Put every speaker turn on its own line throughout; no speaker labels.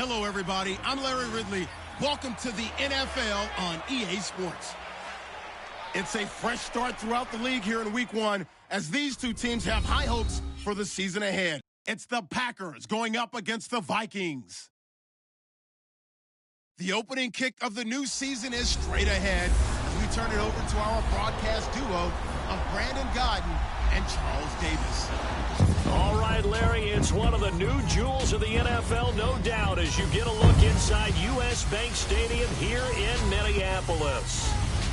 Hello, everybody. I'm Larry Ridley. Welcome to the NFL on EA Sports. It's a fresh start throughout the league here in Week 1 as these two teams have high hopes for the season ahead. It's the Packers going up against the Vikings. The opening kick of the new season is straight ahead as we turn it over to our broadcast duo of Brandon Godden and Charles Davis.
All right, Larry, it's one of the new jewels of the NFL, no doubt, as you get a look inside U.S. Bank Stadium here in Minneapolis.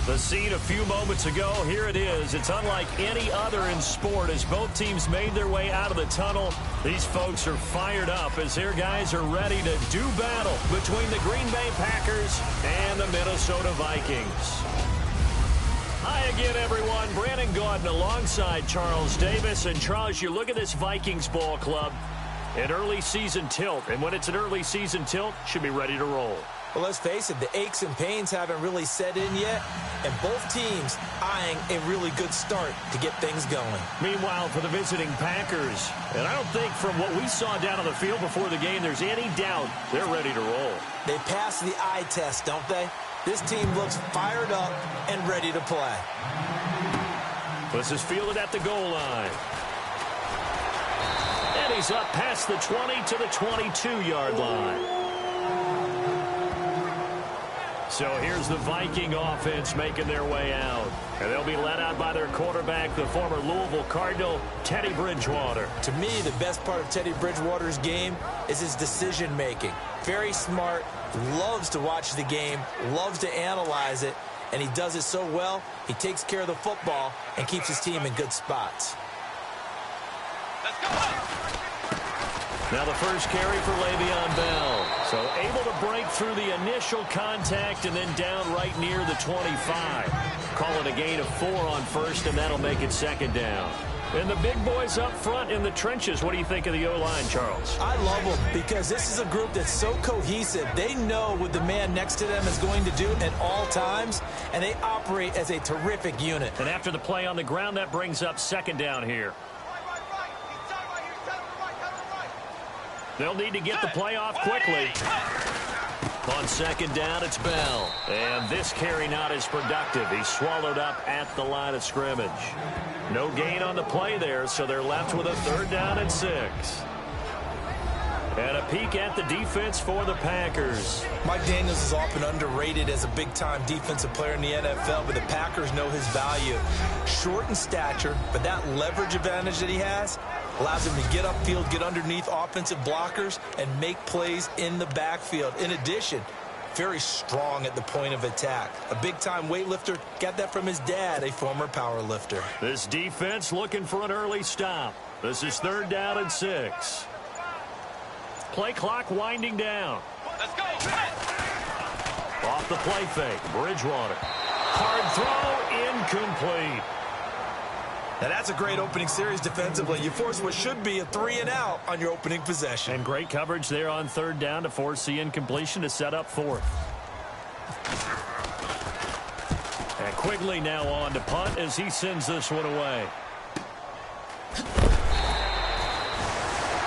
The scene a few moments ago, here it is. It's unlike any other in sport as both teams made their way out of the tunnel. These folks are fired up as their guys are ready to do battle between the Green Bay Packers and the Minnesota Vikings. Hi again, everyone. Brandon Gaudin alongside Charles Davis. And Charles, you look at this Vikings ball club, an early season tilt. And when it's an early season tilt, should be ready to roll.
Well, let's face it, the aches and pains haven't really set in yet, and both teams eyeing a really good start to get things going.
Meanwhile, for the visiting Packers, and I don't think from what we saw down on the field before the game, there's any doubt they're ready to roll.
They passed the eye test, don't they? This team looks fired up and ready to play.
This is fielded at the goal line. And he's up past the 20 to the 22-yard line. So here's the Viking offense making their way out. And they'll be led out by their quarterback, the former Louisville Cardinal, Teddy Bridgewater.
To me, the best part of Teddy Bridgewater's game is his decision-making. Very smart, loves to watch the game, loves to analyze it, and he does it so well, he takes care of the football and keeps his team in good spots.
Let's go!
Now the first carry for Le'Veon Bell. So able to break through the initial contact and then down right near the 25. Call it a gain of 4 on first, and that'll make it second down. And the big boys up front in the trenches. What do you think of the O-line, Charles?
I love them because this is a group that's so cohesive. They know what the man next to them is going to do at all times, and they operate as a terrific unit.
And after the play on the ground, that brings up second down here. They'll need to get the play off quickly. On second down, it's Bell. And this carry not as productive. He's swallowed up at the line of scrimmage. No gain on the play there, so they're left with a third down and 6. And a peek at the defense for the Packers.
Mike Daniels is often underrated as a big-time defensive player in the NFL, but the Packers know his value. Short in stature, but that leverage advantage that he has allows him to get upfield, get underneath offensive blockers, and make plays in the backfield. In addition, very strong at the point of attack. A big-time weightlifter, got that from his dad, a former power lifter.
This defense looking for an early stop. This is third down and 6. Play clock winding down.
Let's go!
Off the play fake, Bridgewater. Hard throw, incomplete.
Now that's a great opening series defensively. You force what should be a 3-and-out on your opening possession.
And great coverage there on third down to force the incompletion to set up fourth. And Quigley now on to punt as he sends this one away.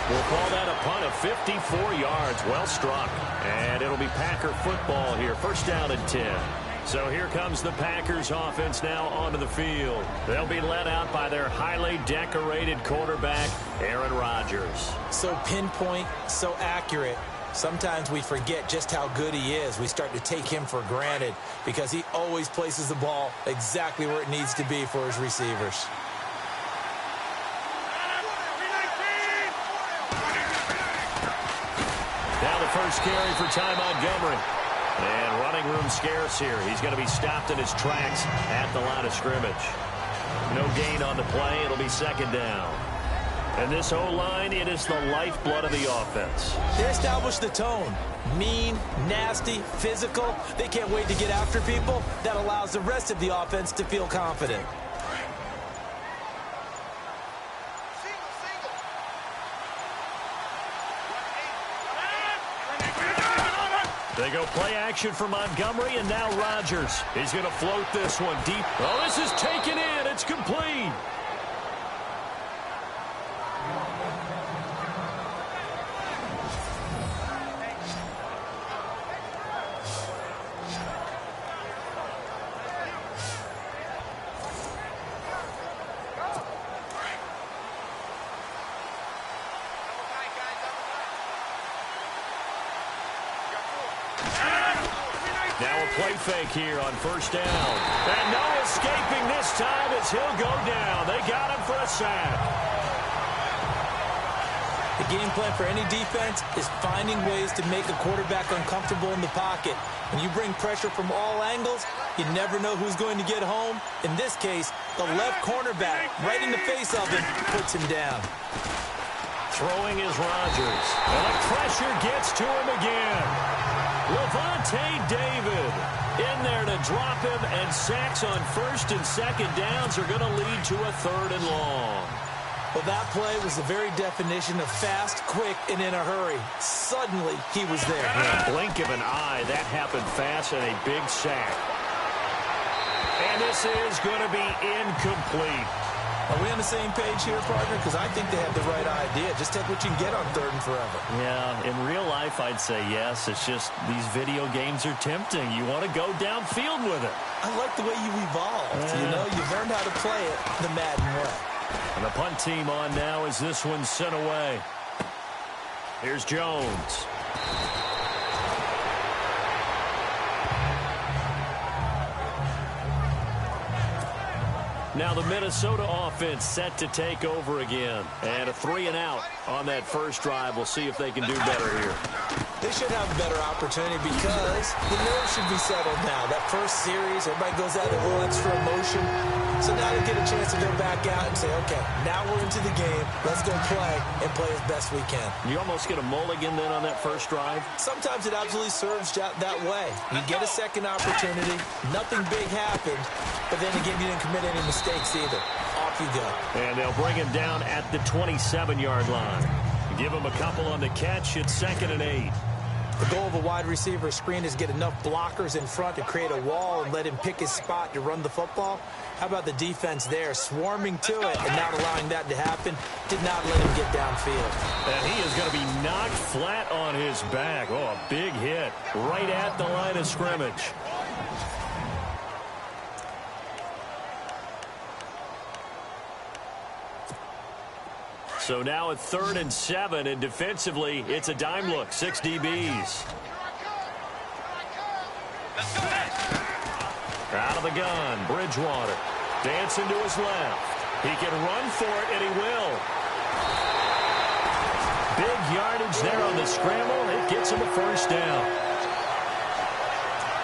We'll call that a punt of 54 yards. Well struck. And it'll be Packer football here. First down and 10. So here comes the Packers offense now onto the field. They'll be led out by their highly decorated quarterback, Aaron Rodgers.
So pinpoint, so accurate. Sometimes we forget just how good he is. We start to take him for granted because he always places the ball exactly where it needs to be for his receivers.
Now the first carry for Ty Montgomery. And running room scarce here. He's going to be stopped in his tracks at the line of scrimmage. No gain on the play. It'll be second down. And this O-line, it is the lifeblood of the offense.
They establish the tone. Mean, nasty, physical. They can't wait to get after people. That allows the rest of the offense to feel confident.
They go play action for Montgomery, and now Rodgers. He's going to float this one deep. Oh, this is taken in. It's complete. Now a play fake here on first down. And no escaping this time as he'll go down. They got him for a sack.
The game plan for any defense is finding ways to make a quarterback uncomfortable in the pocket. When you bring pressure from all angles, you never know who's going to get home. In this case, the left cornerback, right in the face of him, puts him down.
Throwing is Rodgers. And the pressure gets to him again. Levante David in there to drop him, and sacks on first and second downs are going to lead to a third and long.
Well, that play was the very definition of fast, quick, and in a hurry. Suddenly, he was there.
In a blink of an eye, that happened fast, and a big sack. And this is going to be incomplete.
Are we on the same page here, partner? Because I think they have the right idea. Just take what you can get on third and forever.
Yeah, in real life, I'd say yes. It's just these video games are tempting. You want to go downfield with it.
I like the way you evolved. Yeah. You know, you've learned how to play it the Madden way.
And the punt team on now as this one's sent away. Here's Jones. Now the Minnesota offense set to take over again. And a 3-and-out on that first drive. We'll see if they can do better here.
They should have a better opportunity because the nerves should be settled now. That first series, everybody goes out with a little extra emotion. So now they get a chance to go back out and say, okay, now we're into the game. Let's go play and play as best we can.
You almost get a mulligan then on that first drive?
Sometimes it absolutely serves that way. You get a second opportunity. Nothing big happened. But then again, you didn't commit any mistakes either. Off you go.
And they'll bring him down at the 27-yard line. Give him a couple on the catch. It's 2nd and 8.
The goal of a wide receiver screen is get enough blockers in front to create a wall and let him pick his spot to run the football. How about the defense there, swarming to it and not allowing that to happen? Did not let him get downfield.
And he is going to be knocked flat on his back. Oh, a big hit right at the line of scrimmage. So now at 3rd and 7, and defensively, it's a dime look. 6 DBs. Out of the gun, Bridgewater. Dancing to his left. He can run for it, and he will. Big yardage there on the scramble. It gets him a first down.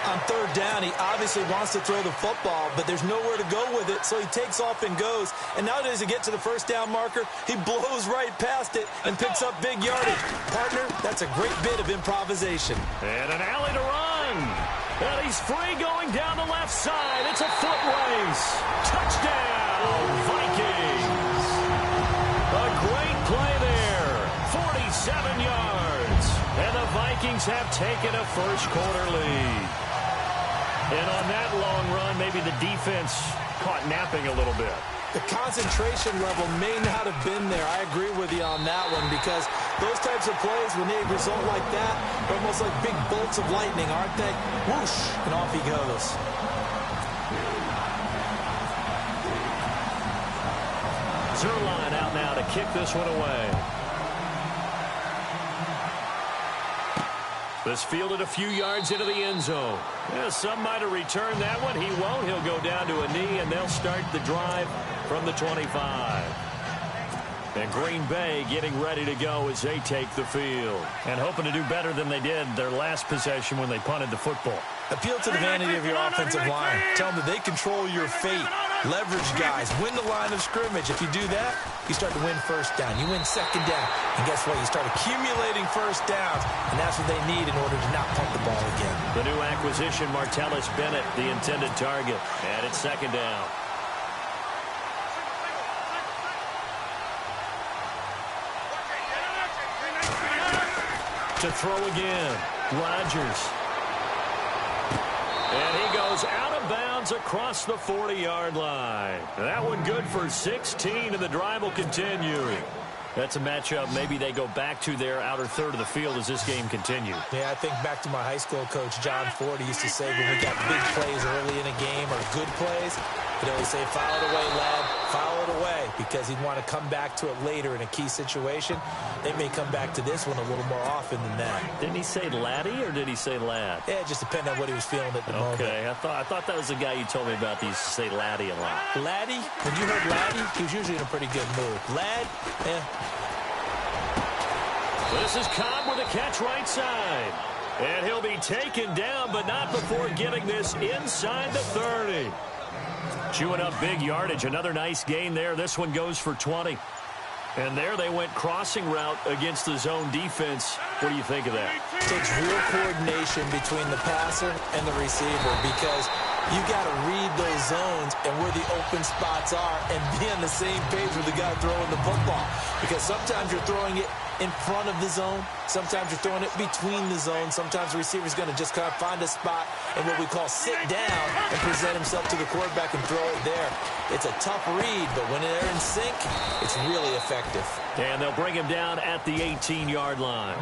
On 3rd down, he obviously wants to throw the football, but there's nowhere to go with it, so he takes off and goes. And nowadays, to get to the first down marker, he blows right past it and picks up big yardage. Partner, that's a great bit of improvisation.
And an alley to run. And he's free going down the left side. It's a foot race. Touchdown, Vikings. A great play there. 47 yards. And the Vikings have taken a first-quarter lead. And on that long run, maybe the defense caught napping a little bit.
The concentration level may not have been there. I agree with you on that one because those types of plays, when they result like that, are almost like big bolts of lightning, aren't they? Whoosh, and off he goes.
Zerline out now to kick this one away. This fielded a few yards into the end zone. Yeah, some might have returned that one. He won't. He'll go down to a knee, and they'll start the drive from the 25. And Green Bay getting ready to go as they take the field. And hoping to do better than they did their last possession when they punted the football.
Appeal to the vanity of your offensive line. Tell them that they control your fate. Leverage guys. Win the line of scrimmage. If you do that, you start to win first down. You win second down. And guess what? You start accumulating first downs. And that's what they need in order to not punt the ball again.
The new acquisition, Martellus Bennett, the intended target. And it's 2nd down. To throw again. Rodgers. And he goes out of bounds across the 40-yard line. That one good for 16, and the drive will continue. That's a matchup maybe they go back to their outer third of the field as this game continues.
Yeah, I think back to my high school coach, John Ford. He used to say when we got big plays early in a game or good plays, But they say, file it away, lad. File it away, because he'd want to come back to it later in a key situation. They may come back to this one a little more often than that.
Didn't he say laddie or did he say lad?
Yeah, it just depended on what he was feeling at the moment.
Okay, I thought that was the guy you told me about that used to say laddie a lot.
Laddie? When you heard laddie, he was usually in a pretty good mood. Lad? Eh.
This is Cobb with a catch right side. And he'll be taken down, but not before getting this inside the 30. Chewing up big yardage. Another nice gain there. This one goes for 20. And there they went crossing route against the zone defense. What do you think of that?
It takes real coordination between the passer and the receiver, because you got to read those zones and where the open spots are and be on the same page with the guy throwing the football. Because sometimes you're throwing it in front of the zone. Sometimes you're throwing it between the zones. Sometimes the receiver's going to just kind of find a spot and what we call sit down and present himself to the quarterback and throw it there. It's a tough read, but when they're in sync, it's really effective.
And they'll bring him down at the 18-yard line.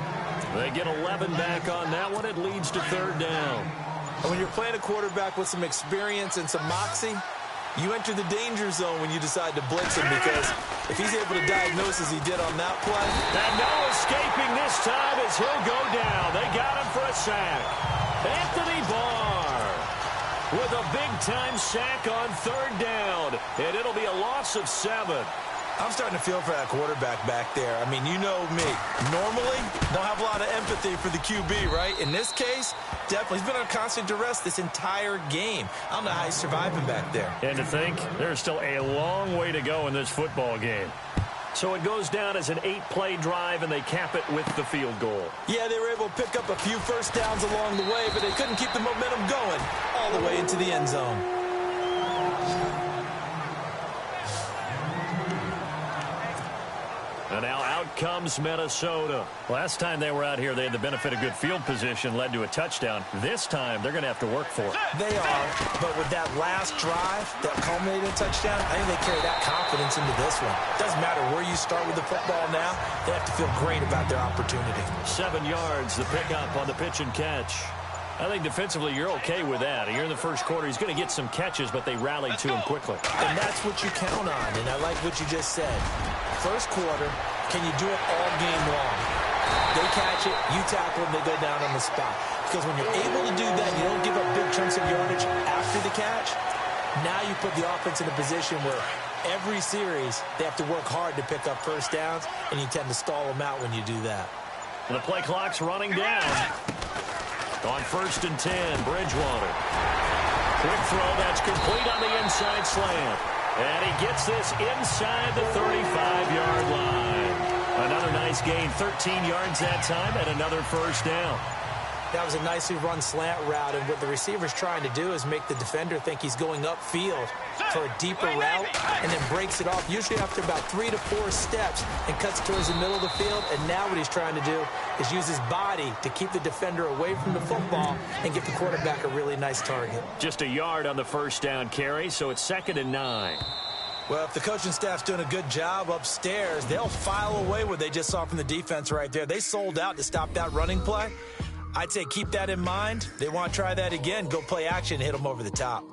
They get 11 back on that one. It leads to third down.
And when you're playing a quarterback with some experience and some moxie, you enter the danger zone when you decide to blitz him, because if he's able to diagnose as he did on that play.
And no escaping this time as he'll go down. They got him for a sack. Anthony Barr with a big-time sack on third down. And it'll be a loss of 7.
I'm starting to feel for that quarterback back there. I mean, you know me. Normally, don't have a lot of empathy for the QB, right? In this case, definitely. He's been on constant duress this entire game. I don't know how he's surviving back there.
And to think, there's still a long way to go in this football game. So it goes down as an 8-play drive, and they cap it with the field goal.
Yeah, they were able to pick up a few first downs along the way, but they couldn't keep the momentum going all the way into the end zone.
And now out comes Minnesota. Last time they were out here, they had the benefit of good field position, led to a touchdown. This time, they're going to have to work for it.
They are, but with that last drive that culminated in a touchdown, I think they carry that confidence into this one. Doesn't matter where you start with the football now, they have to feel great about their opportunity.
7 yards, the pickup on the pitch and catch. I think defensively you're okay with that. Here in the first quarter, he's going to get some catches, but they rallied to him quickly.
And that's what you count on, and I like what you just said. First quarter, can you do it all game long? They catch it, you tackle them, they go down on the spot. Because when you're able to do that, you don't give up big chunks of yardage after the catch. Now you put the offense in a position where every series they have to work hard to pick up first downs, and you tend to stall them out when you do that.
And the play clock's running down. On 1st and 10, Bridgewater. Quick throw, that's complete on the inside slant. And he gets this inside the 35-yard line. Another nice gain, 13 yards that time, and another first down.
That was a nicely run slant route, and what the receiver's trying to do is make the defender think he's going upfield for a deeper route, and then breaks it off, usually after about 3 to 4 steps, and cuts towards the middle of the field. And now what he's trying to do is use his body to keep the defender away from the football and get the quarterback a really nice target.
Just a yard on the first down carry, so it's 2nd and 9.
Well, if the coaching staff's doing a good job upstairs, they'll file away what they just saw from the defense right there. They sold out to stop that running play. I'd say keep that in mind. They want to try that again. Go play action, hit them over the top.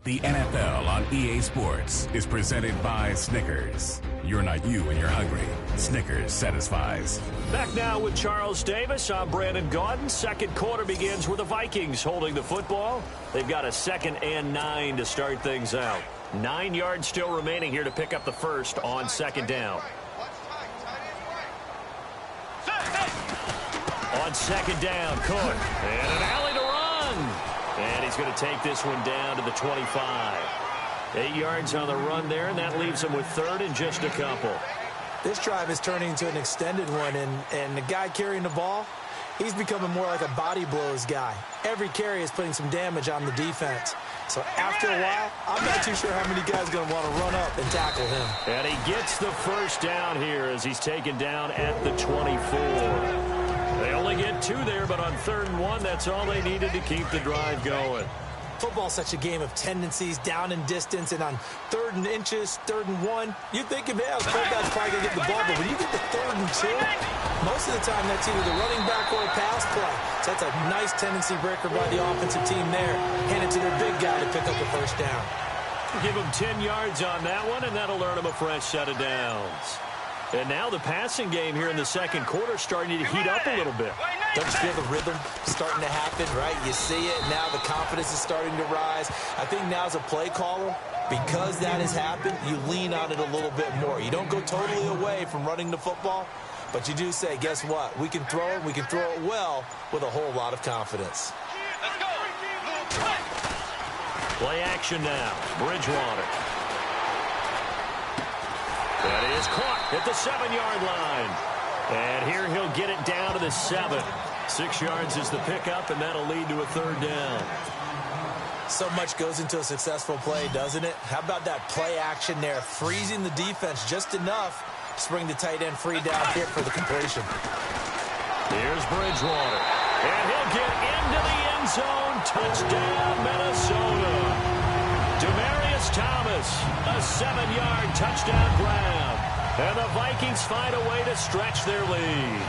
The NFL on EA Sports is presented by Snickers. You're not you when you're hungry. Snickers satisfies.
Back now with Charles Davis. I'm Brandon Gaudin. Second quarter begins with the Vikings holding the football. They've got a 2nd and 9 to start things out. 9 yards still remaining here to pick up the first on 2nd down. On 2nd down, Cook. And an alley to run. And he's going to take this one down to the 25. 8 yards on the run there, and that leaves him with 3rd and just a couple.
This drive is turning into an extended one, and the guy carrying the ball, he's becoming more like a body blows guy. Every carry is putting some damage on the defense. So after a while, I'm not too sure how many guys are going to want to run up and tackle him.
And he gets the first down here as he's taken down at the 24. They only get 2 there, but on 3rd and 1, that's all they needed to keep the drive going.
Football's such a game of tendencies, down and distance, and on 3rd and inches, 3rd and 1, you think, man, the quarterback's probably going to get the ball, but when you get to 3rd and 2, most of the time that's either the running back or a pass play. So that's a nice tendency breaker by the offensive team there. Hand it to their big guy to pick up the first down.
Give him 10 yards on that one, and that'll earn him a fresh set of downs. And now the passing game here in the second quarter starting to heat up a little bit.
Don't you feel the rhythm starting to happen, right? You see it. Now the confidence is starting to rise. I think now as a play caller, because that has happened, you lean on it a little bit more. You don't go totally away from running the football, but you do say, guess what? We can throw it. We can throw it well with a whole lot of confidence.
Let's go.
Play action now. Bridgewater. That is caught at the 7-yard line. And here he'll get it down to the 7. 6 yards is the pickup, and that'll lead to a 3rd down.
So much goes into a successful play, doesn't it? How about that play action there, freezing the defense just enough to bring the tight end free downfield for the completion.
Here's Bridgewater. And he'll get into the end zone. Touchdown, Minnesota. Demaryius Thomas, a 7-yard touchdown grab. And the Vikings find a way to stretch their lead.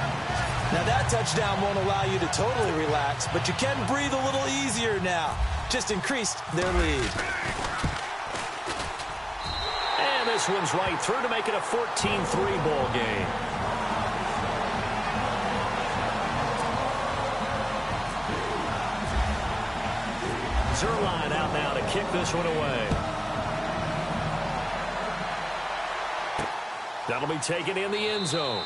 Now that touchdown won't allow you to totally relax, but you can breathe a little easier now. Just increased their lead.
And this one's right through to make it a 14-3 ball game. Zerline out now to kick this one away. That'll be taken in the end zone.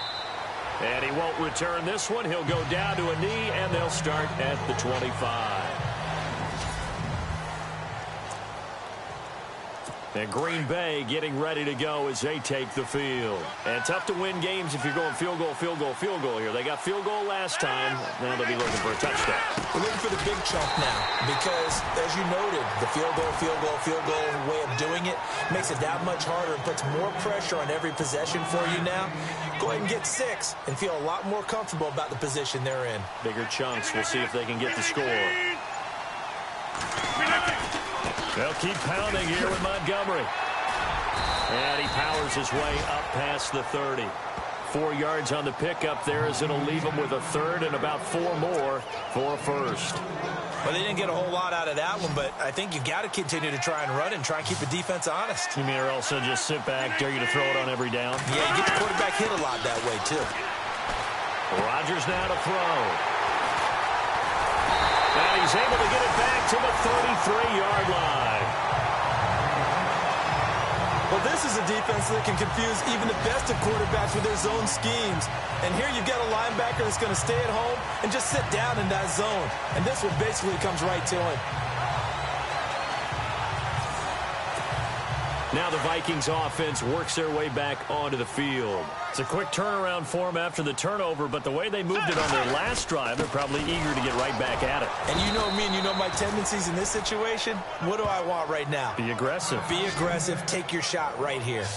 And he won't return this one. He'll go down to a knee, and they'll start at the 25. And Green Bay getting ready to go as they take the field. And tough to win games if you're going field goal, field goal, field goal here. They got field goal last time. Now they'll be looking for a touchdown.
We're looking for the big chunk now because, as you noted, the field goal way of doing it makes it that much harder and puts more pressure on every possession for you now. Go ahead and get 6 and feel a lot more comfortable about the position they're in.
Bigger chunks. We'll see if they can get the score. They'll keep pounding here with Montgomery. And he powers his way up past the 30. 4 yards on the pickup there as it'll leave him with a 3rd and about 4 more for a first.
Well, they didn't get a whole lot out of that one, but I think you got to continue to try and run and try and keep the defense honest.
You mean or else they'll just sit back, dare you to throw it on every down?
Yeah, you get the quarterback hit a lot that way, too.
Rodgers now to throw. And he's able to get it back to the 33-yard line.
Well, this is a defense that can confuse even the best of quarterbacks with their zone schemes. And here you've got a linebacker that's going to stay at home and just sit down in that zone. And this one basically comes right to him.
Now the Vikings offense works their way back onto the field. It's a quick turnaround for them after the turnover, but the way they moved it on their last drive, they're probably eager to get right back at it.
And you know me and you know my tendencies in this situation. What do I want right now?
Be aggressive.
Be aggressive. Take your shot right here.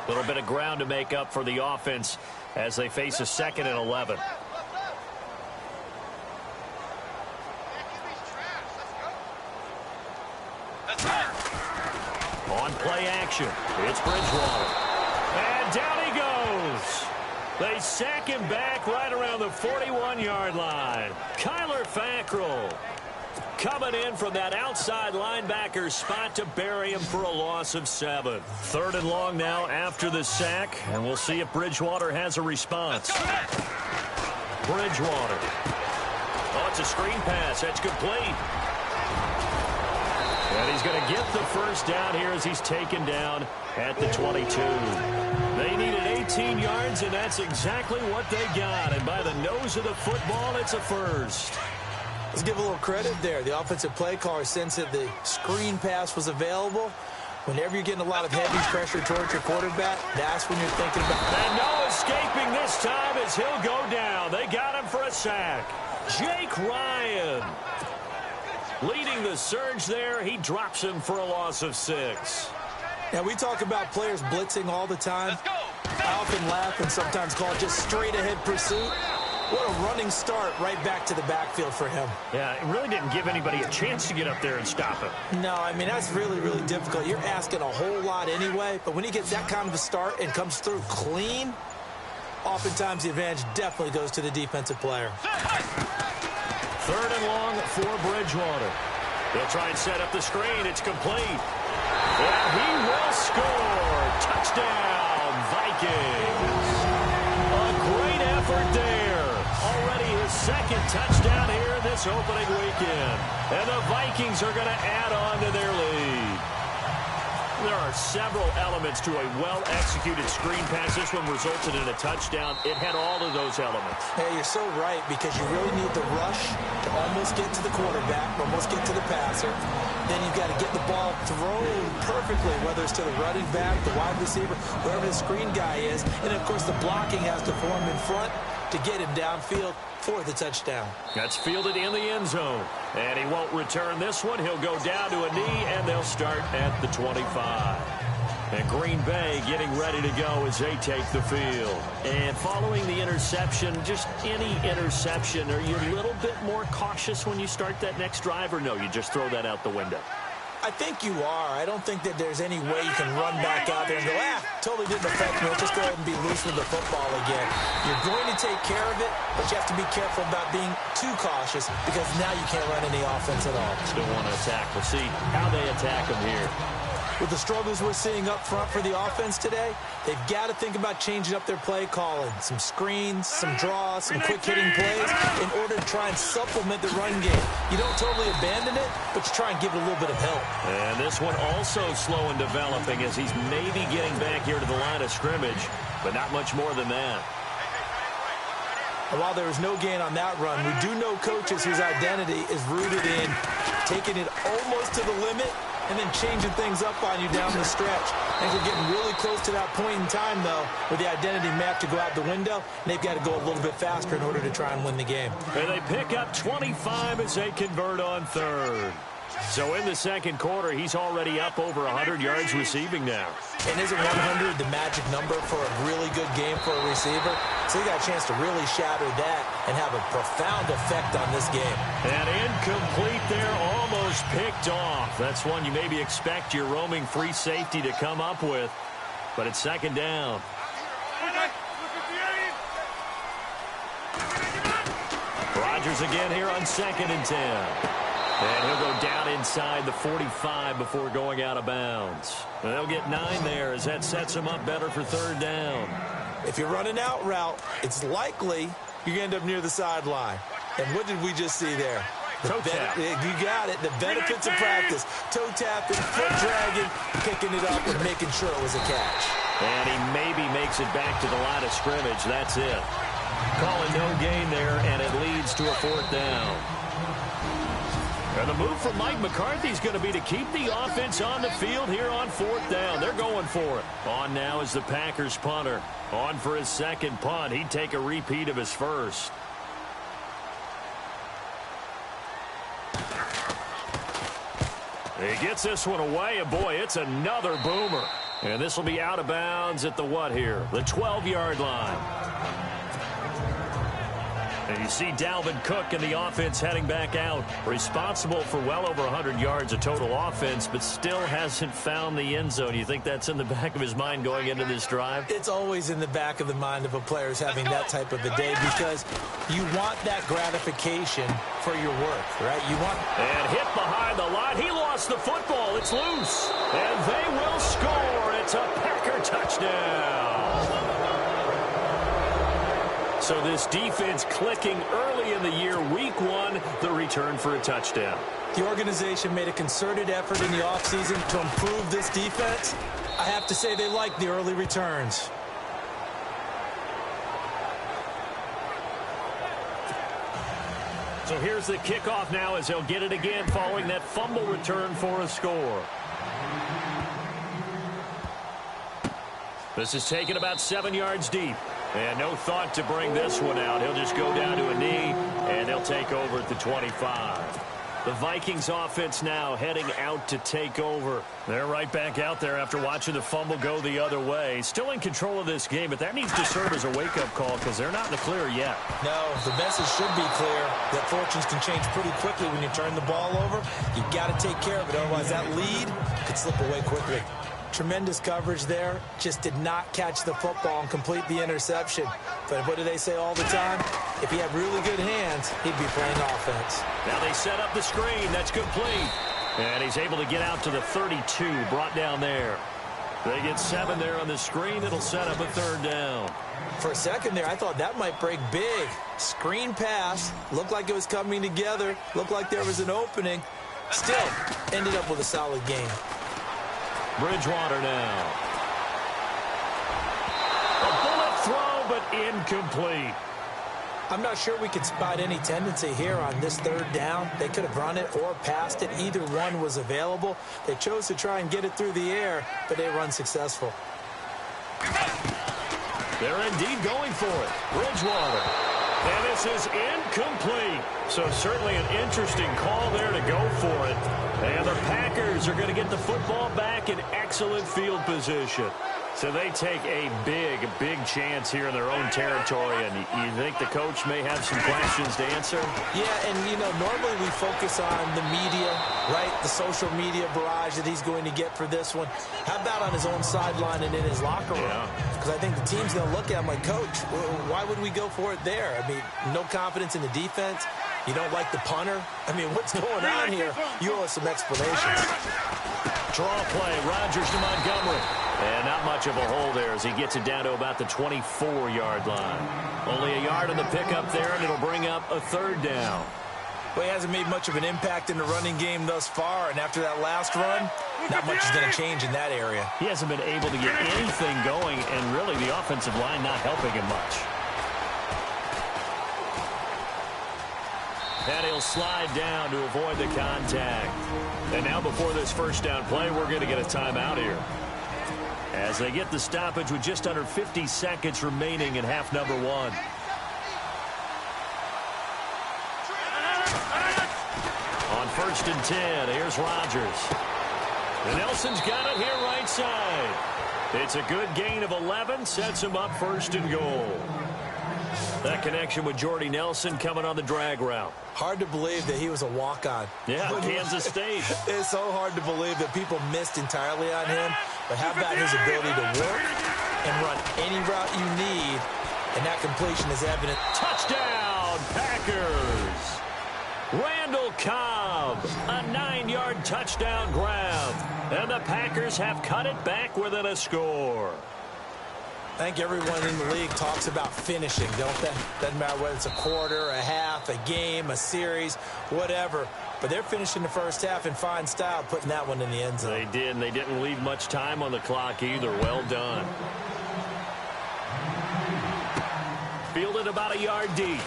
A little bit of ground to make up for the offense as they face a 2nd and 11. On play action, it's Bridgewater. And down he goes. They sack him back right around the 41-yard line. Kyler Fackrell coming in from that outside linebacker spot to bury him for a loss of 7. 3rd and long now after the sack, and we'll see if Bridgewater has a response. Bridgewater. Oh, it's a screen pass. That's complete. And he's going to get the first down here as he's taken down at the 22. They needed 18 yards, and that's exactly what they got. And by the nose of the football, it's a first.
Let's give a little credit there. The offensive play caller sensed that the screen pass was available. Whenever you're getting a lot of heavy pressure towards your quarterback, that's when you're thinking about it.
And no escaping this time as he'll go down. They got him for a sack. Jake Ryan leading the surge there. He drops him for a loss of 6.
Now, we talk about players blitzing all the time. I often laugh and sometimes call it just straight-ahead pursuit. What a running start right back to the backfield for him.
Yeah, it really didn't give anybody a chance to get up there and stop him.
No, I mean, that's really, really difficult. You're asking a whole lot anyway, but when he gets that kind of a start and comes through clean, oftentimes the advantage definitely goes to the defensive player.
3rd and long for Bridgewater. They'll try and set up the screen. It's complete. And he will score. Touchdown, Vikings. A great effort there. Already his 2nd touchdown here this opening weekend. And the Vikings are going to add on to their lead. There are several elements to a well-executed screen pass. This one resulted in a touchdown. It had all of those elements.
Hey, you're so right, because you really need the rush to almost get to the quarterback, almost get to the passer. Then you've got to get the ball thrown perfectly, whether it's to the running back, the wide receiver, whoever the screen guy is. And, of course, the blocking has to form in front to get him downfield for the touchdown.
That's fielded in the end zone. And he won't return this one. He'll go down to a knee, and they'll start at the 25. And Green Bay getting ready to go as they take the field. And following the interception, just any interception, are you a little bit more cautious when you start that next drive, or no, you just throw that out the window?
I think you are. I don't think that there's any way you can run back out there and go, totally didn't affect me. Let's just go ahead and be loose with the football again. You're going to take care of it, but you have to be careful about being too cautious, because now you can't run any offense at all.
Still want to attack. We'll see how they attack them here.
With the struggles we're seeing up front for the offense today, they've got to think about changing up their play calling. Some screens, some draws, some quick-hitting plays in order to try and supplement the run game. You don't totally abandon it, but you try and give it a little bit of help.
And this one also slow in developing, as he's maybe getting back here to the line of scrimmage, but not much more than that.
And while there was no gain on that run, we do know coaches whose identity is rooted in taking it almost to the limit and then changing things up on you down the stretch. And we're getting really close to that point in time, though, where the identity may have to go out the window, and they've got to go a little bit faster in order to try and win the game.
And they pick up 25 as they convert on 3rd. So in the 2nd quarter, he's already up over 100 yards receiving now.
And isn't 100 the magic number for a really good game for a receiver? So he got a chance to really shatter that and have a profound effect on this game.
And incomplete there, almost picked off. That's one you maybe expect your roaming free safety to come up with. But it's 2nd down. Rodgers again here on 2nd and 10. And he'll go down inside the 45 before going out of bounds. And they'll get 9 there, as that sets him up better for 3rd down.
If you're running out route, it's likely you're going to end up near the sideline. And what did we just see there?
Toe tap.
You got it. The benefits of practice. Toe tapping, foot dragging, picking it up, and making sure it was a catch.
And he maybe makes it back to the line of scrimmage. That's it. Calling no gain there, and it leads to a 4th down. And the move from Mike McCarthy is going to be to keep the offense on the field here on 4th down. They're going for it. On now is the Packers punter. On for his 2nd punt. He'd take a repeat of his first. He gets this one away, and boy, it's another boomer. And this will be out of bounds at the what here? The 12-yard line. And you see Dalvin Cook and the offense heading back out, responsible for well over 100 yards of total offense, but still hasn't found the end zone. You think that's in the back of his mind going into this drive?
It's always in the back of the mind of a player having that type of a day, because you want that gratification for your work, right? You want...
And hit behind the line. He lost the football. It's loose. And they will score. It's a Packer touchdown. So this defense clicking early in the year. Week 1, the return for a touchdown.
The organization made a concerted effort in the offseason to improve this defense. I have to say they like the early returns.
So here's the kickoff now, as they'll get it again following that fumble return for a score. This is taken about 7 yards deep. And no thought to bring this one out. He'll just go down to a knee, and they'll take over at the 25. The Vikings offense now heading out to take over. They're right back out there after watching the fumble go the other way. Still in control of this game, but that needs to serve as a wake-up call because they're not in the clear yet.
No, the message should be clear that fortunes can change pretty quickly when you turn the ball over. You've got to take care of it, otherwise that lead could slip away quickly. Tremendous coverage there. Just did not catch the football and complete the interception. But what do they say all the time? If he had really good hands, he'd be playing offense.
Now they set up the screen. That's complete. And he's able to get out to the 32, brought down there. They get 7 there on the screen. It'll set up a 3rd down.
For a second there, I thought that might break big. Screen pass. Looked like it was coming together. Looked like there was an opening. Still, ended up with a solid game.
Bridgewater now. A bullet throw, but incomplete.
I'm not sure we could spot any tendency here on this 3rd down. They could have run it or passed it. Either one was available. They chose to try and get it through the air, but they were unsuccessful.
They're indeed going for it. Bridgewater. And this is incomplete. So certainly an interesting call there to go for it. And the Packers are going to get the football back in excellent field position. So they take a big chance here in their own territory. And you think the coach may have some questions to answer?
Yeah, and, you know, normally we focus on the media, right? The social media barrage that he's going to get for this one. How about on his own sideline and in his locker room? Because I think the team's going to look at him like, Coach, why would we go for it there? I mean, no confidence in the defense. You don't like the punter? I mean, what's going on here? You owe us some explanations.
Draw play, Rodgers to Montgomery. And not much of a hole there as he gets it down to about the 24-yard line. Only a yard on the pickup there, and it'll bring up a 3rd down.
Well, he hasn't made much of an impact in the running game thus far, and after that last run, not much is going to change in that area.
He hasn't been able to get anything going, and really the offensive line not helping him much. And he'll slide down to avoid the contact. And now before this 1st down play, we're going to get a timeout here. As they get the stoppage with just under 50 seconds remaining in half number 1. On 1st and 10, here's Rodgers. And Nelson's got it here right side. It's a good gain of 11, sets him up 1st and goal. That connection with Jordy Nelson coming on the drag route.
Hard to believe that he was a walk-on.
Yeah, Kansas State.
It's so hard to believe that people missed entirely on him. But how about his ability to work and run any route you need? And that completion is evident.
Touchdown, Packers. Randall Cobb, a 9-yard touchdown grab. And the Packers have cut it back within a score.
I think everyone in the league talks about finishing, don't they? Doesn't matter whether it's a quarter, a half, a game, a series, whatever. But they're finishing the 1st half in fine style, putting that one in the end zone.
They did, and they didn't leave much time on the clock either. Well done. Fielded about a yard deep.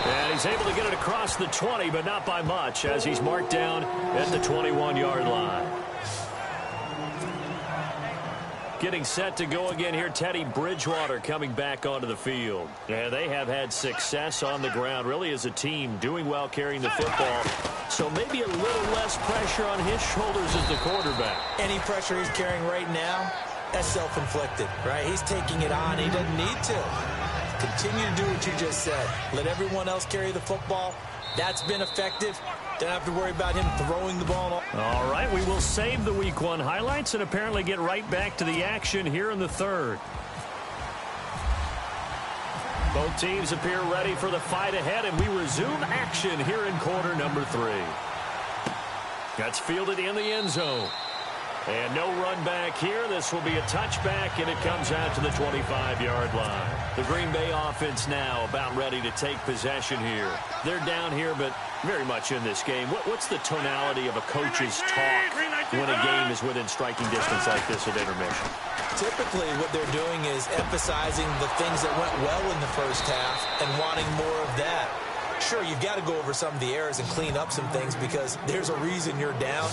And he's able to get it across the 20, but not by much, as he's marked down at the 21-yard line. Getting set to go again here, Teddy Bridgewater coming back onto the field. Yeah, they have had success on the ground, really as a team, doing well carrying the football. So maybe a little less pressure on his shoulders as the quarterback.
Any pressure he's carrying right now, that's self-inflicted, right? He's taking it on. He doesn't need to. Continue to do what you just said. Let everyone else carry the football. That's been effective. Don't have to worry about him throwing the ball.
All right, we will save the Week 1 highlights and apparently get right back to the action here in the 3rd. Both teams appear ready for the fight ahead, and we resume action here in quarter number 3. That's fielded in the end zone. And no run back here. This will be a touchback, and it comes out to the 25-yard line. The Green Bay offense now about ready to take possession here. They're down here, but very much in this game. What's the tonality of a coach's talk when a game is within striking distance like this at intermission?
Typically, what they're doing is emphasizing the things that went well in the 1st half and wanting more of that. Sure, you've got to go over some of the errors and clean up some things because there's a reason you're down.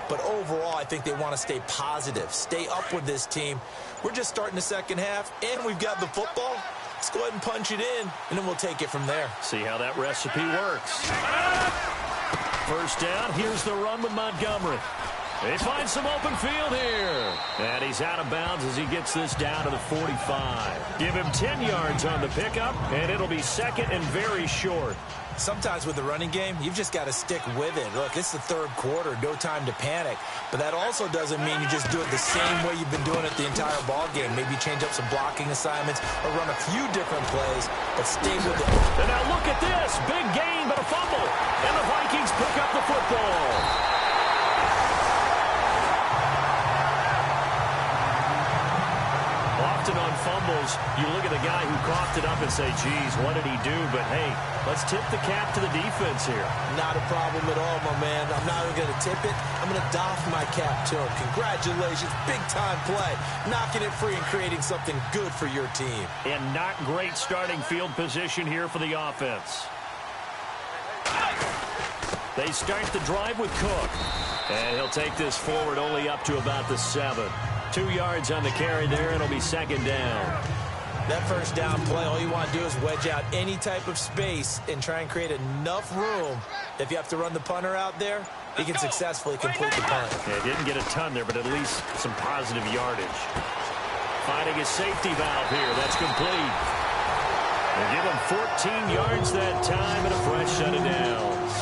But overall, I think they want to stay positive, stay up with this team. We're just starting the 2nd half, and we've got the football. Let's go ahead and punch it in, and then we'll take it from there.
See how that recipe works. First down, here's the run with Montgomery. They find some open field here. And he's out of bounds as he gets this down to the 45. Give him 10 yards on the pickup, and it'll be second and very short.
Sometimes with the running game, you've just got to stick with it. Look, it's the third quarter, no time to panic. But that also doesn't mean you just do it the same way you've been doing it the entire ball game. Maybe change up some blocking assignments or run a few different plays, but stay with it.
And now look at this. Big gain, but a fumble. And the Vikings pick up the football. Often on fumbles, you look at the guy who coughed it up and say, geez, what did he do? But, hey, let's tip the cap to the defense here.
Not a problem at all, my man. I'm not even going to tip it. I'm going to doff my cap to him. Congratulations. Big-time play. Knocking it free and creating something good for your team.
And not great starting field position here for the offense. They start the drive with Cook. And he'll take this forward only up to about the 7. 2 yards on the carry there, and it'll be second down.
That first down play, all you want to do is wedge out any type of space and try and create enough room. If you have to run the punter out there, he can successfully complete the punt.
Yeah, didn't get a ton there, but at least some positive yardage. Finding a safety valve here. That's complete. They give him 14 yards that time and a fresh set of downs.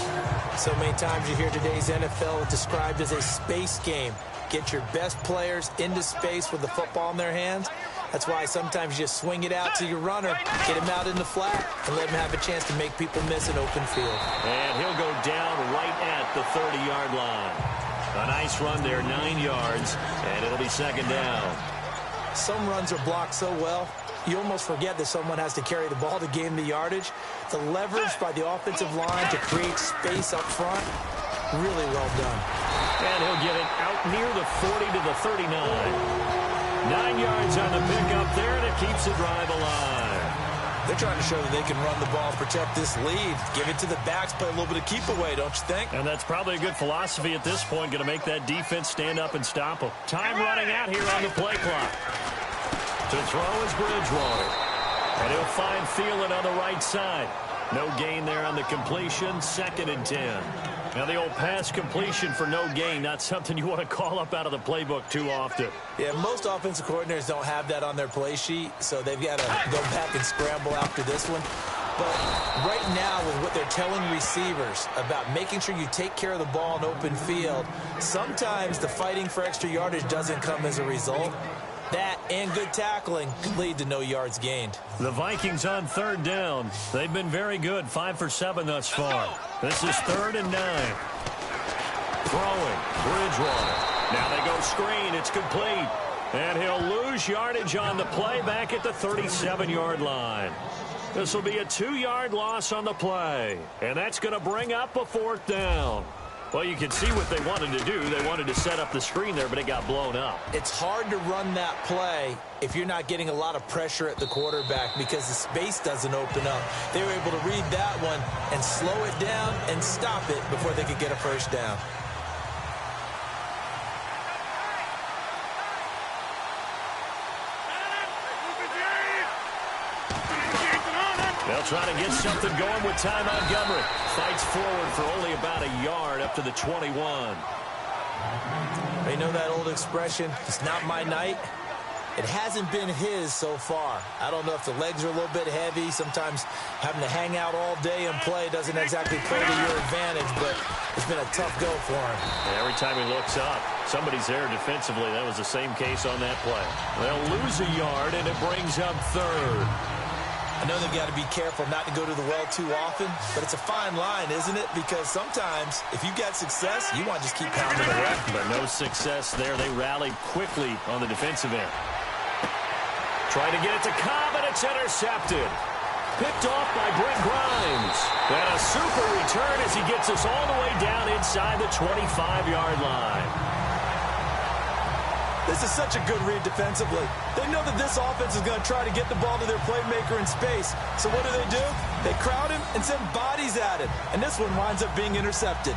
So many times you hear today's NFL described as a space game. Get your best players into space with the football in their hands. That's why sometimes you just swing it out to your runner, get him out in the flat, and let him have a chance to make people miss an open field.
And he'll go down right at the 30-yard line. A nice run there, 9 yards, and it'll be second down.
Some runs are blocked so well, you almost forget that someone has to carry the ball to gain the yardage. The leverage by the offensive line to create space up front, really well done.
And he'll get it out near the 40 to the 39. 9 yards on the pickup there, and it keeps the drive alive.
They're trying to show that they can run the ball and protect this lead. Give it to the backs, play a little bit of keep away, don't you think?
And that's probably a good philosophy at this point, going to make that defense stand up and stop them. Time running out here on the play clock. To throw is Bridgewater. And he'll find Thielen on the right side. No gain there on the completion, second and 10. Now, the old pass completion for no gain, not something you want to call up out of the playbook too often.
Yeah, most offensive coordinators don't have that on their play sheet, so they've got to go back and scramble after this one. But right now, with what they're telling receivers about making sure you take care of the ball in open field, sometimes the fighting for extra yardage doesn't come as a result. That and good tackling could lead to no yards gained.
The Vikings on third down. They've been very good, 5 for 7 thus far. This is 3rd and 9. Throwing, Bridgewater. Now they go screen, it's complete. And he'll lose yardage on the play back at the 37-yard line. This will be a 2-yard loss on the play. And that's going to bring up a 4th down. Well, you can see what they wanted to do. They wanted to set up the screen there, but it got blown up.
It's hard to run that play if you're not getting a lot of pressure at the quarterback because the space doesn't open up. They were able to read that one and slow it down and stop it before they could get a first down.
They'll try to get something going with Ty Montgomery. Fights forward for only about a yard up to the 21.
They know that old expression, it's not my night. It hasn't been his so far. I don't know if the legs are a little bit heavy. Sometimes having to hang out all day and play doesn't exactly play to your advantage, but it's been a tough go for him.
And every time he looks up, somebody's there defensively. That was the same case on that play. They'll lose a yard, and it brings up 3rd.
I know they've got to be careful not to go to the well too often, but it's a fine line, isn't it? Because sometimes, if you've got success, you want to just keep pounding away.
But no success there. They rallied quickly on the defensive end. Trying to get it to Cobb, and it's intercepted. Picked off by Brent Grimes. And a super return as he gets us all the way down inside the 25-yard line.
This is such a good read defensively. They know that this offense is going to try to get the ball to their playmaker in space. So what do? They crowd him and send bodies at him. And this one winds up being intercepted.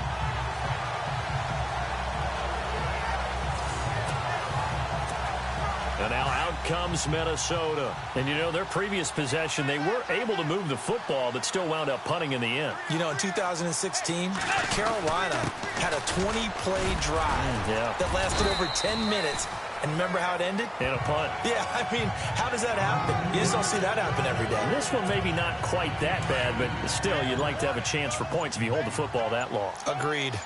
And now out comes Minnesota. And, you know, their previous possession, they were able to move the football, but still wound up punting in the end.
You know, in 2016, Carolina had a 20-play drive that lasted over 10 minutes. And remember how it ended?
In a punt.
Yeah, I mean, how does that happen? You just don't see that happen every day.
This one maybe not quite that bad, but still, you'd like to have a chance for points if you hold the football that long.
Agreed.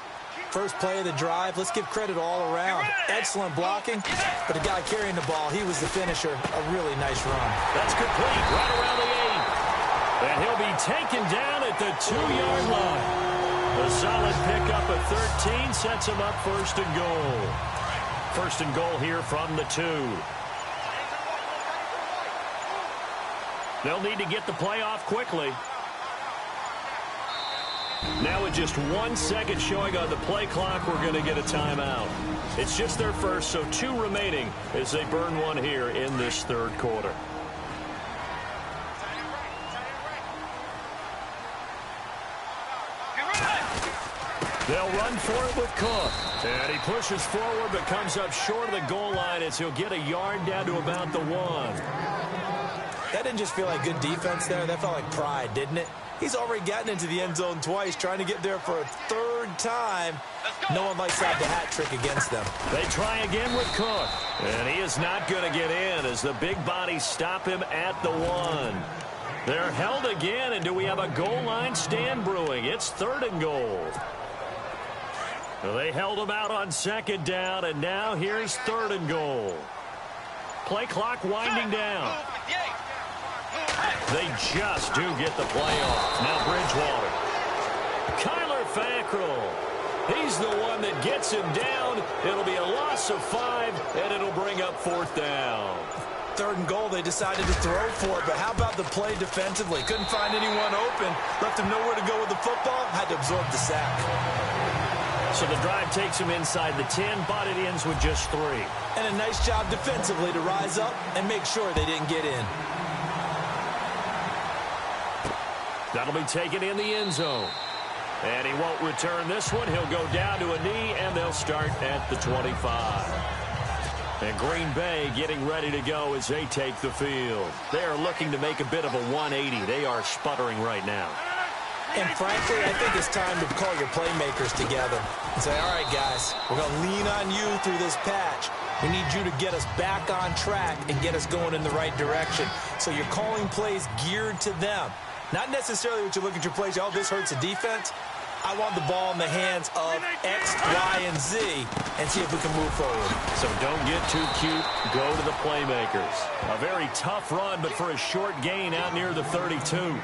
First play of the drive, let's give credit all around. Excellent blocking, but the guy carrying the ball, he was the finisher. A really nice run.
That's complete, right around the 8. And he'll be taken down at the 2-yard line. A solid pickup of 13 sets him up first and goal. First and goal here from the 2. They'll need to get the play off quickly. Now with just 1 second showing on the play clock, we're going to get a timeout. It's just their first, so 2 remaining as they burn one here in this third quarter. They'll run for it with Cook. And he pushes forward but comes up short of the goal line as he'll get a yard down to about the 1.
That didn't just feel like good defense there. That felt like pride, didn't it? He's already gotten into the end zone twice, trying to get there for a 3rd time. No one likes to have the hat trick against them.
They try again with Cook. And he is not going to get in as the big bodies stop him at the 1. They're held again, and do we have a goal line stand brewing? It's 3rd and goal. They held him out on 2nd down, and now here's 3rd and goal. Play clock winding down. They just do get the play off. Now Bridgewater. Kyler Fackrell. He's the one that gets him down. It'll be a loss of 5, and it'll bring up 4th down.
3rd and goal, they decided to throw for it, but how about the play defensively? Couldn't find anyone open. Left him nowhere to go with the football. Had to absorb the sack.
So the drive takes him inside the 10, but it ends with just 3.
And a nice job defensively to rise up and make sure they didn't get in.
That'll be taken in the end zone. And he won't return this one. He'll go down to a knee, and they'll start at the 25. And Green Bay getting ready to go as they take the field. They are looking to make a bit of a 180. They are sputtering right now.
And frankly, I think it's time to call your playmakers together and say, all right, guys, we're going to lean on you through this patch. We need you to get us back on track and get us going in the right direction. So you're calling plays geared to them. Not necessarily what you look at your plays, oh, this hurts the defense. I want the ball in the hands of X, Y, and Z and see if we can move forward.
So don't get too cute. Go to the playmakers. A very tough run, but for a short gain out near the 32.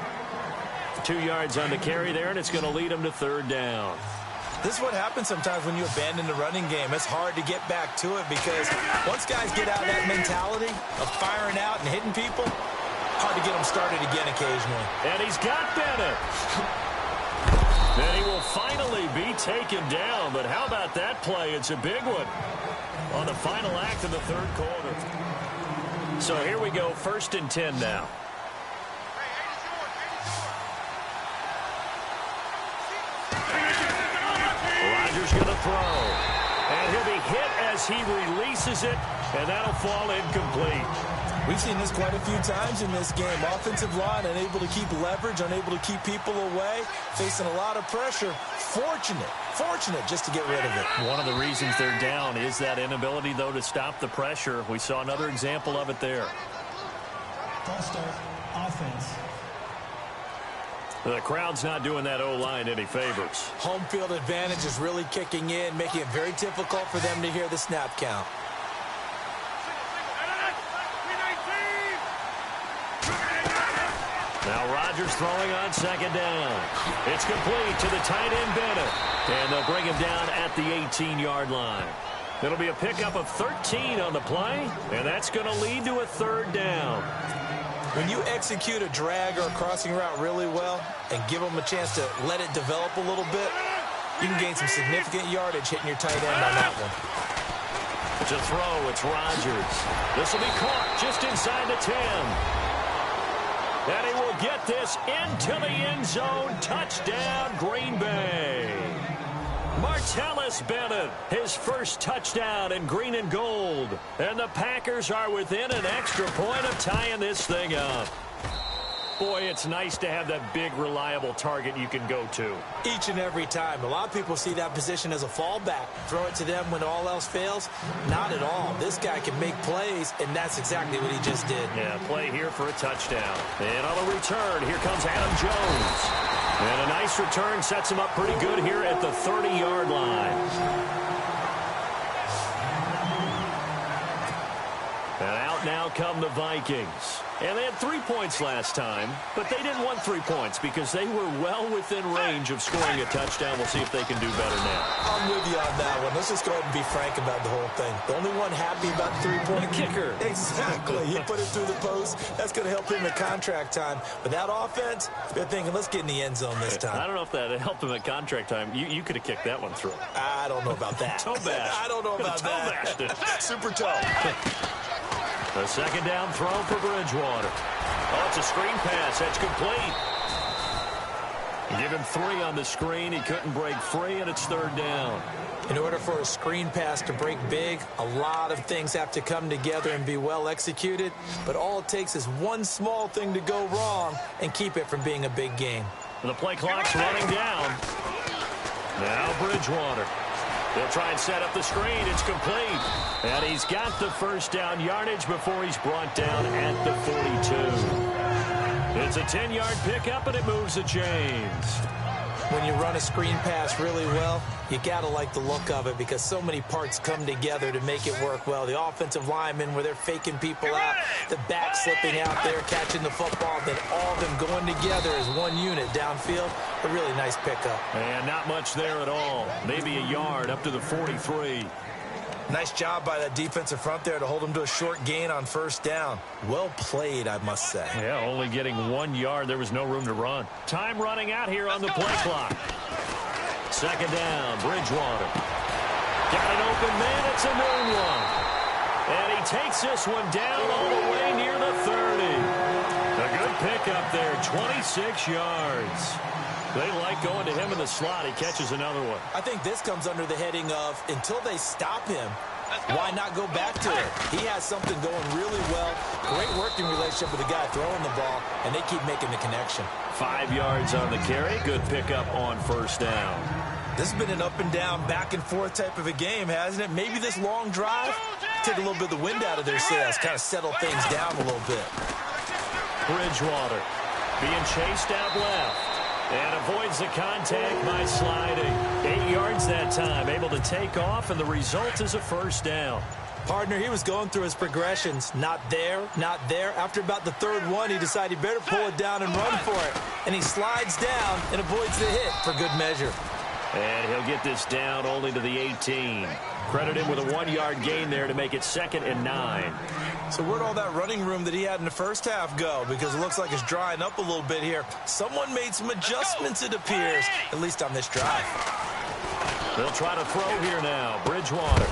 2 yards on the carry there, and it's going to lead them to 3rd down.
This is what happens sometimes when you abandon the running game. It's hard to get back to it because once guys get out of that mentality of firing out and hitting people, hard to get them started again occasionally.
And he's got Bennett. And he will finally be taken down, but how about that play? It's a big one on the final act of the 3rd quarter. So here we go, 1st and 10 now. Rodgers going to throw. And he'll be hit as he releases it, and that'll fall incomplete.
We've seen this quite a few times in this game. Offensive line unable to keep leverage, unable to keep people away, facing a lot of pressure. Fortunate just to get rid of it.
One of the reasons they're down is that inability, though, to stop the pressure. We saw another example of it there.
False start, offense.
The crowd's not doing that O-line any favors.
Home field advantage is really kicking in, making it very difficult for them to hear the snap count.
Now Rodgers throwing on 2nd down. It's complete to the tight end Bennett. And they'll bring him down at the 18-yard line. It'll be a pickup of 13 on the play, and that's going to lead to a 3rd down.
When you execute a drag or a crossing route really well and give them a chance to let it develop a little bit, you can gain some significant yardage hitting your tight end on that one.
To throw, it's Rodgers. This will be caught just inside the 10. And he will get this into the end zone. Touchdown, Green Bay. Martellus Bennett, his first touchdown in green and gold. And the Packers are within an extra point of tying this thing up. Boy, it's nice to have that big, reliable target you can go to.
Each and every time. A lot of people see that position as a fallback. Throw it to them when all else fails. Not at all. This guy can make plays, and that's exactly what he just did.
Yeah, play here for a touchdown. And on the return, here comes Adam Jones. And a nice return sets him up pretty good here at the 30-yard line. And out now come the Vikings. And they had 3 points last time, but they didn't want 3 points because they were well within range of scoring a touchdown. We'll see if they can do better now.
I'm with you on that one. Let's just go ahead and be frank about the whole thing. The only one happy about the 3-point
kicker.
Exactly. He put it through the post. That's going to help him at contract time. But that offense, they're thinking, let's get in the end zone this time.
I don't know if that helped him at contract time. You could have kicked that one through.
I don't know about that.
Toe bash.
I don't know about that.
Toe bashed it.
Super toe.
A second down throw for Bridgewater. Oh, it's a screen pass. That's complete. Give him 3 on the screen. He couldn't break free, and it's third down.
In order for a screen pass to break big, a lot of things have to come together and be well executed. But all it takes is one small thing to go wrong and keep it from being a big game.
The play clock's running down. Now Bridgewater. They'll try and set up the screen. It's complete. And he's got the first down yardage before he's brought down at the 42. It's a 10-yard pickup, and it moves the chains.
When you run a screen pass really well, you got to like the look of it because so many parts come together to make it work well. The offensive linemen where they're faking people out, the back slipping out there, catching the football, then all of them going together as one unit downfield. A really nice pickup.
And not much there at all. Maybe a yard up to the 43.
Nice job by that defensive front there to hold him to a short gain on first down. Well played, I must say.
Yeah, only getting 1 yard. There was no room to run. Time running out here on the play clock. Second down, Bridgewater. Got an open man. It's a noon one. And he takes this one down all the way near the 30. A good pickup there, 26 yards. They like going to him in the slot. He catches another one.
I think this comes under the heading of until they stop him, why not go back to it? He has something going really well. Great working relationship with the guy throwing the ball, and they keep making the connection.
5 yards on the carry. Good pickup on first down.
This has been an up and down, back and forth type of a game, hasn't it? Maybe this long drive take a little bit of the wind out of their sails, kind of settle things down a little bit.
Bridgewater being chased out left. And avoids the contact by sliding. 8 yards that time, able to take off, and the result is a first down.
Partner, he was going through his progressions. Not there, not there. After about the third one, he decided he better pull it down and run for it. And he slides down and avoids the hit for good measure.
And he'll get this down only to the 18. Credit him with a 1 yard gain there to make it 2nd and 9.
So where'd all that running room that he had in the first half go? Because it looks like it's drying up a little bit here. Someone made some adjustments, it appears, at least on this drive.
They'll try to throw here now. Bridgewater.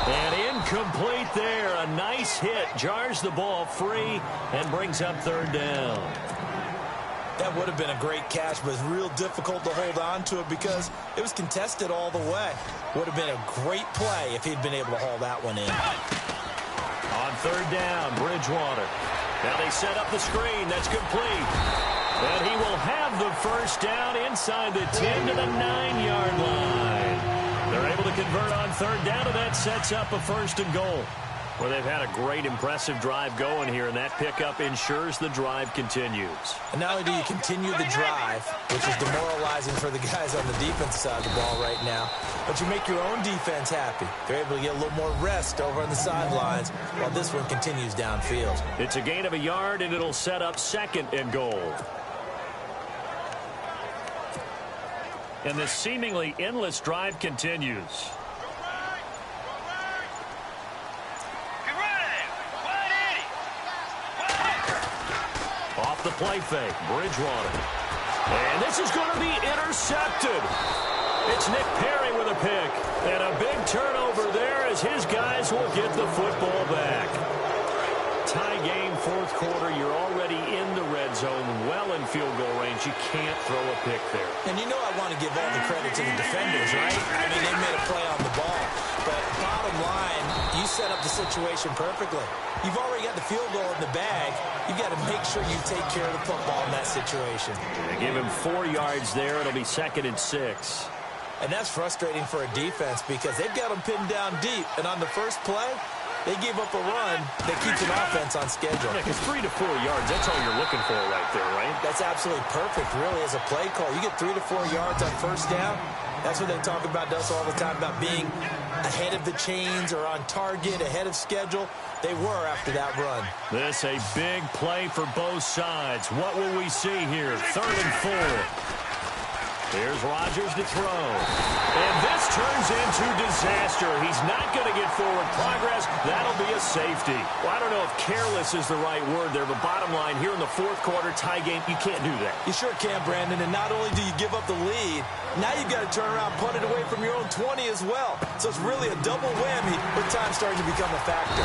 And incomplete there. A nice hit. Jars the ball free and brings up third down.
That would have been a great catch, but it's real difficult to hold on to it because it was contested all the way. Would have been a great play if he'd been able to haul that one in.
On third down, Bridgewater. Now they set up the screen. That's complete. And he will have the first down inside the 10 to the 9-yard line. They're able to convert on third down, and that sets up a 1st and goal. Well, they've had a great, impressive drive going here, and that pickup ensures the drive continues.
And not only do you continue the drive, which is demoralizing for the guys on the defense side of the ball right now, but you make your own defense happy. They're able to get a little more rest over on the sidelines while this one continues downfield.
It's a gain of a yard, and it'll set up 2nd and goal. And this seemingly endless drive continues. Off the play fake, Bridgewater. And this is going to be intercepted. It's Nick Perry with a pick. And a big turnover there as his guys will get the football back. Tie game, 4th quarter. You're already in the red zone, well in field goal range. You can't throw a pick there.
And you know I want to give all the credit to the defenders, right? I mean, they made a play on the ball. But bottom line, you set up the situation perfectly. You've already got the field goal in the bag. You've got to make sure you take care of the football in that situation.
They give him 4 yards there. It'll be 2nd and 6.
And that's frustrating for a defense because they've got them pinned down deep. And on the first play, they gave up a run that keeps an offense on schedule.
Yeah, because 3 to 4 yards, that's all you're looking for right there, right?
That's absolutely perfect, really, as a play call. You get 3 to 4 yards on first down. That's what they talk about us all the time, about being ahead of the chains or on target, ahead of schedule. They were after that run.
This a big play for both sides. What will we see here? 3rd and 4. Here's Rodgers to throw. And this turns into disaster. He's not going to get forward progress. That'll be a safety. Well, I don't know if careless is the right word there, but bottom line, here in the 4th quarter, tie game, you can't do that.
You sure can, Brandon. And not only do you give up the lead, now you've got to turn around, punt it away from your own 20 as well. So it's really a double whammy with time starting to become a factor.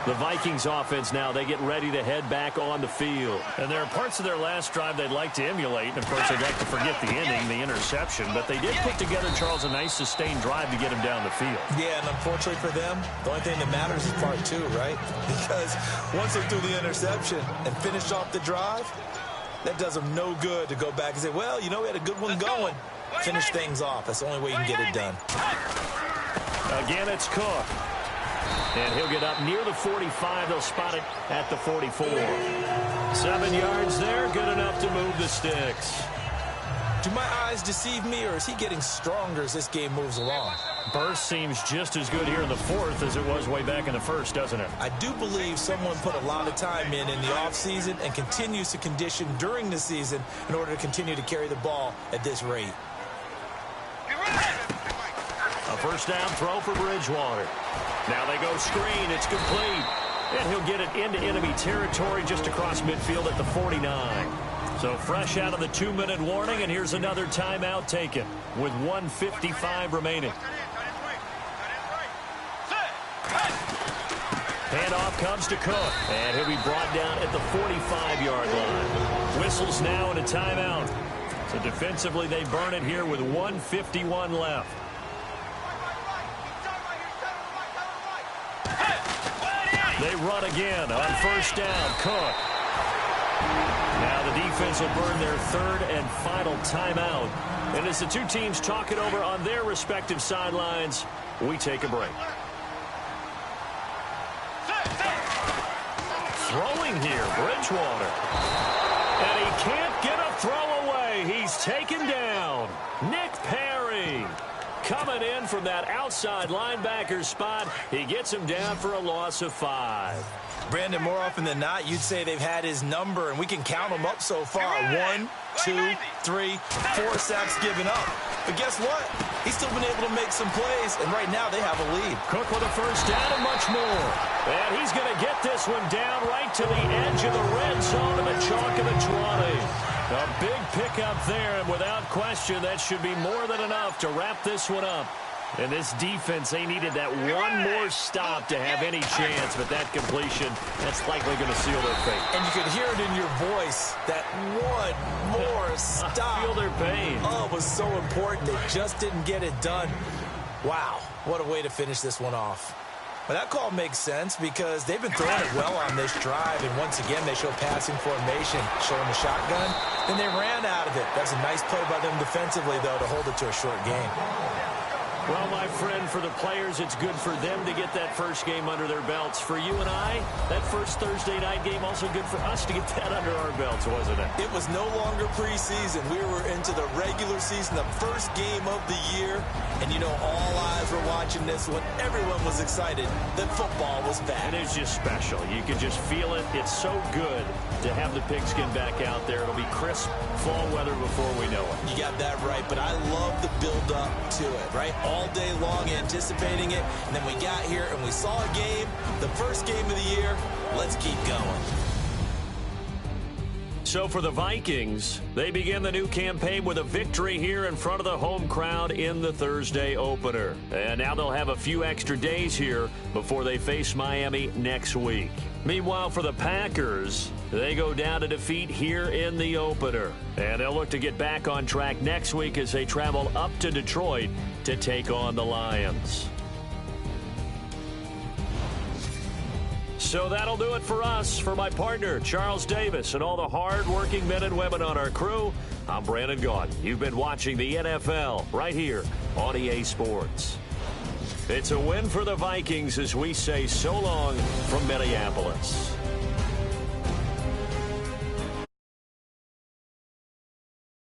The Vikings offense now, they get ready to head back on the field. And there are parts of their last drive they'd like to emulate. And, of course, they'd like to forget the inning, the interception. But they did put together, Charles, a nice sustained drive to get him down the field.
Yeah, and unfortunately for them, the only thing that matters is part 2, right? Because once they threw the interception and finished off the drive, that does them no good to go back and say, well, you know, we had a good one going. Finish things off. That's the only way you can get it done.
Again, it's Cook. And he'll get up near the 45. They'll spot it at the 44. 7 yards there, good enough to move the sticks.
Do my eyes deceive me, or is he getting stronger as this game moves along?
Burst seems just as good here in the 4th as it was way back in the 1st, doesn't it?
I do believe someone put a lot of time in the offseason and continues to condition during the season in order to continue to carry the ball at this rate.
A first down throw for Bridgewater. Now they go screen. It's complete. And he'll get it into enemy territory just across midfield at the 49. So fresh out of the 2-minute warning, and here's another timeout taken with 1:55 remaining. Handoff comes to Cook, and he'll be brought down at the 45-yard line. Whistles now and a timeout. So defensively, they burn it here with 1:51 left. They run again on first down. Cook. Now the defense will burn their 3rd and final timeout. And as the two teams talk it over on their respective sidelines, we take a break. Throwing here, Bridgewater. And he can't get a throw away. He's taken down. Nick Perry. Coming in from that outside linebacker spot, he gets him down for a loss of 5.
Brandon, more often than not, you'd say they've had his number, and we can count them up so far. 1, 2, 3, 4 sacks given up. But guess what? He's still been able to make some plays, and right now they have a lead.
Cook with a first down and much more. And he's going to get this one down right to the edge of the red zone of the chalk of the 20. A big pickup there, and without question, that should be more than enough to wrap this one up. And this defense, they needed that one more stop to have any chance, but that completion, that's likely going to seal their fate.
And you could hear it in your voice, that one more stop.
I feel their pain.
Oh, it was so important. They just didn't get it done. Wow, what a way to finish this one off. But that call makes sense because they've been throwing it well on this drive, and once again they show passing formation, showing the shotgun, and they ran out of it. That's a nice play by them defensively, though, to hold it to a short game.
Well, my friend, for the players, it's good for them to get that first game under their belts. For you and I, that first Thursday night game, also good for us to get that under our belts, wasn't it?
It was no longer preseason. We were into the regular season, the first game of the year. And, you know, all eyes were watching this one. Everyone was excited that football was back.
And it's just special. You can just feel it. It's so good to have the pigskin back out there. It'll be crisp fall weather before we know it.
You got that right, but I love the build-up to it, right? All day long anticipating it, and then we got here and we saw a game, the first game of the year. Let's keep going.
So for the Vikings, they begin the new campaign with a victory here in front of the home crowd in the Thursday opener. And now they'll have a few extra days here before they face Miami next week. Meanwhile, for the Packers, they go down to defeat here in the opener. And they'll look to get back on track next week as they travel up to Detroit to take on the Lions. So that'll do it for us. For my partner, Charles Davis, and all the hard-working men and women on our crew, I'm Brandon Gaudin. You've been watching the NFL right here on EA Sports. It's a win for the Vikings as we say so long from Minneapolis.